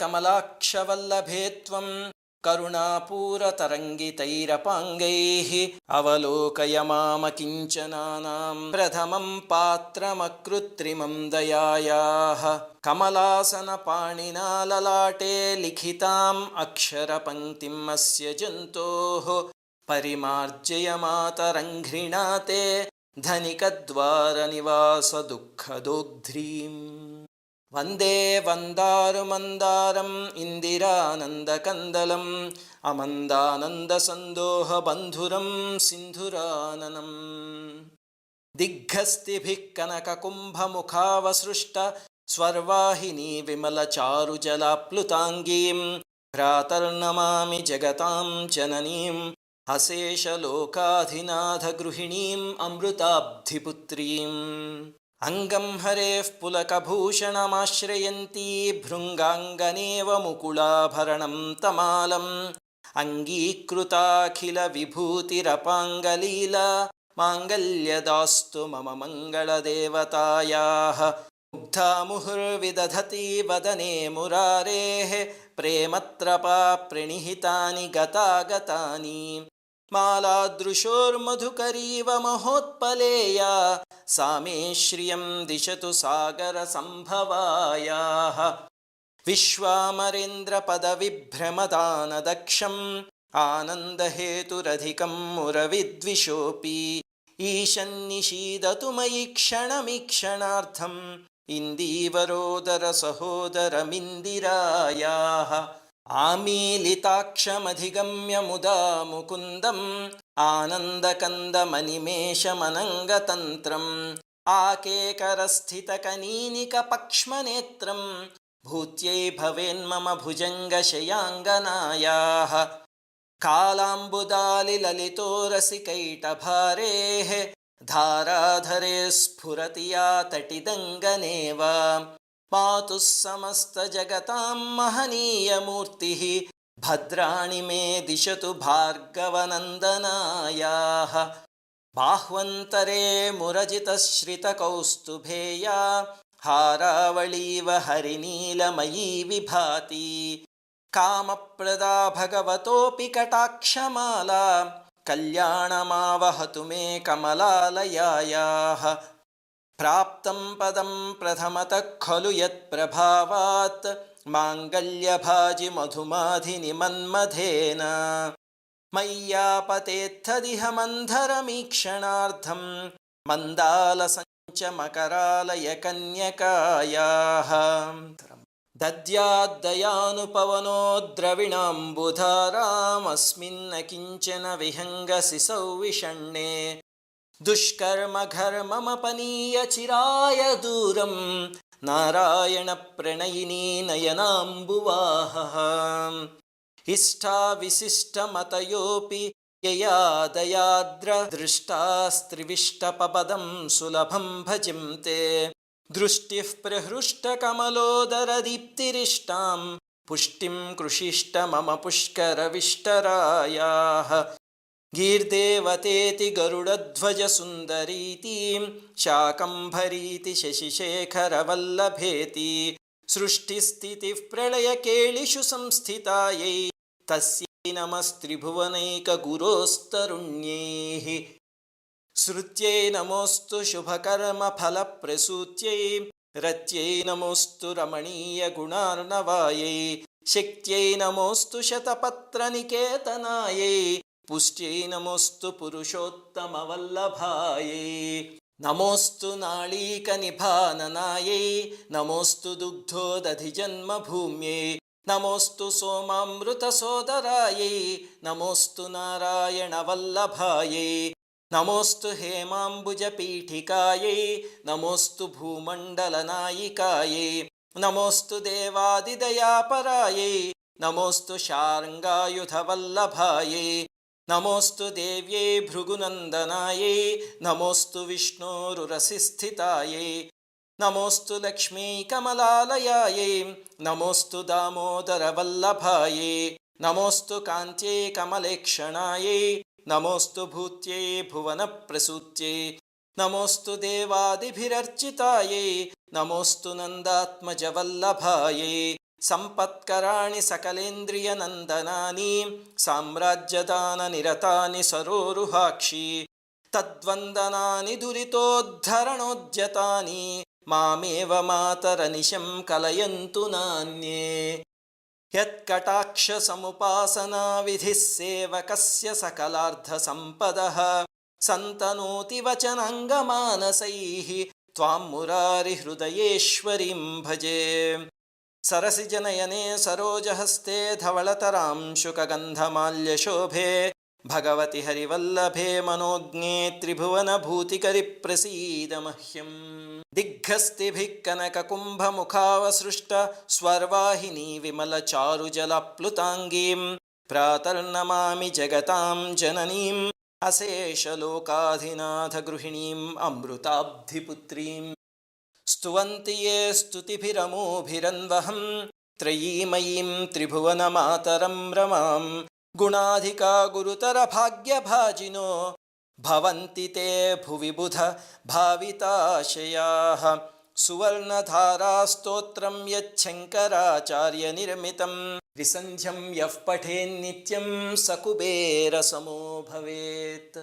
कमलाक्षवल्लभे त्वं करुणापूरतरङ्गितैरपाङ्गैः अवलोकय मामकिञ्चनानां प्रथमं पात्रमकृत्रिमं दयायाः कमलासनपाणिना ललाटे लिखिताम् अक्षरपङ्क्तिम् अस्य जन्तोः परिमार्जय मातरङ्घ्रिणाते धनिकद्वारनिवासदुःखदोग्ध्रीम् वन्दे वन्दारुमन्दारम् इन्दिरानन्दकन्दलम् अमन्दानन्दसन्दोहबन्धुरं सिन्धुराननम् दिग्गस्तिभिः कनककुम्भमुखावसृष्ट स्वर्वाहिनी विमलचारुजलाप्लुताङ्गीं भ्रातर्नमामि जगतां जननीम् अशेषलोकाधिनाथगृहिणीम् अमृताब्धिपुत्रीम् अंगं हरेः पुलकभूषणमाश्रयन्ती भृङ्गाङ्गनेव मुकुलाभरणं तमालम् अङ्गीकृताखिलविभूतिरपाङ्गलीला माङ्गल्यदास्तु मम मङ्गलदेवतायाः मुग्धा मुहुर्विदधति वदने मुरारेः प्रेमत्रपा प्रणिहितानि गतागतानि मालादृशोर्मधुकरीव महोत्पलेया सा मे श्रियं दिशतु सागरसम्भवायाः विश्वामरेन्द्रपदविभ्रमदानदक्षम् आनन्दहेतुरधिकं मुरविद्विषोऽपि ईशन्निषीदतु मयि क्षणमीक्षणार्थम् इन्दीवरोदरसहोदरमिन्दिरायाः आमीलिताक्षमधिगम्य मुदा मुकुन्दम् आनन्दकन्दमनिमेषमनङ्गतन्त्रम् आकेकरस्थितकनीनिकपक्ष्मनेत्रम् भूत्यै भवेन्मम भुजङ्गशयाङ्गनायाः कालाम्बुदालिललितोरसिकैटभारेः धाराधरे स्फुरति या तटिदङ्गनेव मातुः समस्तजगतां महनीयमूर्तिः भद्राणि मे दिशतु भार्गवनन्दनायाः बाह्वन्तरे मुरजितश्रितकौस्तुभेया हारावळीव हरिनीलमयी विभाति कामप्रदा भगवतोऽपि कटाक्षमाला कल्याणमावहतु मे कमलालयायाः प्राप्तं पदं प्रथमतः खलु यत्प्रभावात् माङ्गल्यभाजि मधुमाधिनि मन्मथेन मय्यापतेत्थदिह मन्धरमीक्षणार्थं मन्दालसञ्चमकरालय कन्यकायाः दद्याद्दयानुपवनो द्रविणाम्बुधारामस्मिन्न किञ्चन विहङ्गसिसौ विषण्णे दुष्कर्मघर्ममपनीय चिराय दूरं नारायणप्रणयिनी नयनाम्बुवाहः इष्टाविशिष्टमतयोऽपि यया दयाद्र दृष्टास्त्रिविष्टपपदं सुलभं भजन्ते दृष्टिः प्रहृष्टकमलोदरदीप्तिरिष्टां पुष्टिं कृषिष्ट मम पुष्करविष्टरायाः गीर्देवतेति गरुडध्वजसुन्दरीतीं शाकम्भरीति शशिशेखरवल्लभेति सृष्टिस्थितिः प्रलयकेलिषु संस्थितायै तस्यै नमस्त्रिभुवनैकगुरोस्तरुण्यैः श्रुत्यै नमोऽस्तु शुभकर्मफलप्रसूत्यै रत्यै नमोऽस्तु रमणीयगुणार्णवायै शक्त्यै नमोऽस्तु शतपत्रनिकेतनायै पुष्ट्यै नमोऽस्तु पुरुषोत्तमवल्लभायै नमोऽस्तु नाळीकनिभाननायै नमोऽस्तु दुग्धोदधिजन्मभूम्यै नमोऽस्तु सोमामृतसोदरायै नमोऽस्तु नारायणवल्लभायै नमोऽस्तु हेमाम्बुजपीठिकायै नमोऽस्तु भूमण्डलनायिकायै नमोऽस्तु देवादिदयापरायै नमोऽस्तु शार्ङ्गायुधवल्लभायै नमोऽस्तु देव्यै भृगुनन्दनायै नमोऽस्तु विष्णोरुरसिस्थितायै नमोऽस्तु लक्ष्मी कमलालयायै नमोऽस्तु दामोदरवल्लभायै नमोऽस्तु कान्त्यै कमलेक्षणायै नमोऽस्तु भूत्यै भुवनप्रसूत्यै नमोऽस्तु देवादिभिरर्चितायै नमोऽस्तु नन्दात्मजवल्लभायै ಸಂಪತ್ಕರಾಣಿ ಸಕಲೇಂದ್ರಿಯನಂದನಾನಿ ಸಾಮ್ರಾಜ್ಯದಾನನಿರತಾನಿ ಸರೋರುಹಾಕ್ಷಿ ತದ್ವಂದನಾನಿ ದುರಿತೋದ್ಧರಣೋದ್ಯತಾನಿ ಮಾಮೇವ ಮಾತರನಿಶಂ ಕಲಯಂತು ನಾನ್ಯೇ ಯತ್ಕಟಾಕ್ಷ ಸಮುಪಾಸನಾ ವಿಧಿಃ ಸೇವಕಸ್ಯ ಸಕಲಾರ್ಧ ಸಂಪದಃ ಸಂತನೋತಿ ವಚನಾಂಗಮಾನಸೈಃ ತ್ವಾಂ ಮುರಾರಿ ಹೃದಯೇಶ್ವರೀಂ ಭಜೆ ಸರಸಿಜನಯನೆ ಸರೋಜಹಸ್ತೆ ಧವಳತರಾಂ ಶುಕಗಂಧಮಾಲ್ಯಶೋಭೆ ಭಗವತಿ ಹರಿವಲ್ಲಭೆ ಮನೋಜ್ಞೆ ತ್ರಿಭುವನಭೂತಿಕರಿ ಪ್ರಸೀದ ಮಹ್ಯಂ ದಿಗ್ಗಸ್ತಿಭಿಃ ಕನಕಕುಂಭಮುಖಾವಸೃಷ್ಟ ಸ್ವರ್ವಾಹಿನಿ ವಿಮಲಚಾರುಜಲಪ್ಲುತಾಂಗೀಂ ಪ್ರಾತರ್ನಮಾಮಿ ಜಗತಾಂ ಜನನೀಂ ಅಶೇಷಲೋಕಾಧಿನಾಥ ಗೃಹಿಣೀಂ ಅಮೃತಾಬ್ಧಿಪುತ್ರೀಂ ಸ್ತುವಂತಿ ಯೇ ಸ್ತುತಿಭಿರಮೋಭಿರನ್ವಹಂ ತ್ರಯೀಮಯೀಂ ತ್ರಿಭುವನಮಾತರಂ ರಮಾಂ ಗುಣಾಧಿಕಾ ಗುರುತರ ಭಾಗ್ಯಭಾಜಿನೋ ಭವಂತಿ ತೇ ಭುವಿ ಬುಧ ಭಾವಿತಾಶಯಾಃ ಸುವರ್ಣಧಾರಾ ಸ್ತೋತ್ರಂ ಯಚ್ಛಂಕರಾಚಾರ್ಯ ನಿರ್ಮಿತಂ ವಿಸಂಧ್ಯಂ ಯಃ ಪಠೇನ್ನಿತ್ಯಂ ಸ ಕುಬೇರ ಸಮೋ ಭವೇತ್.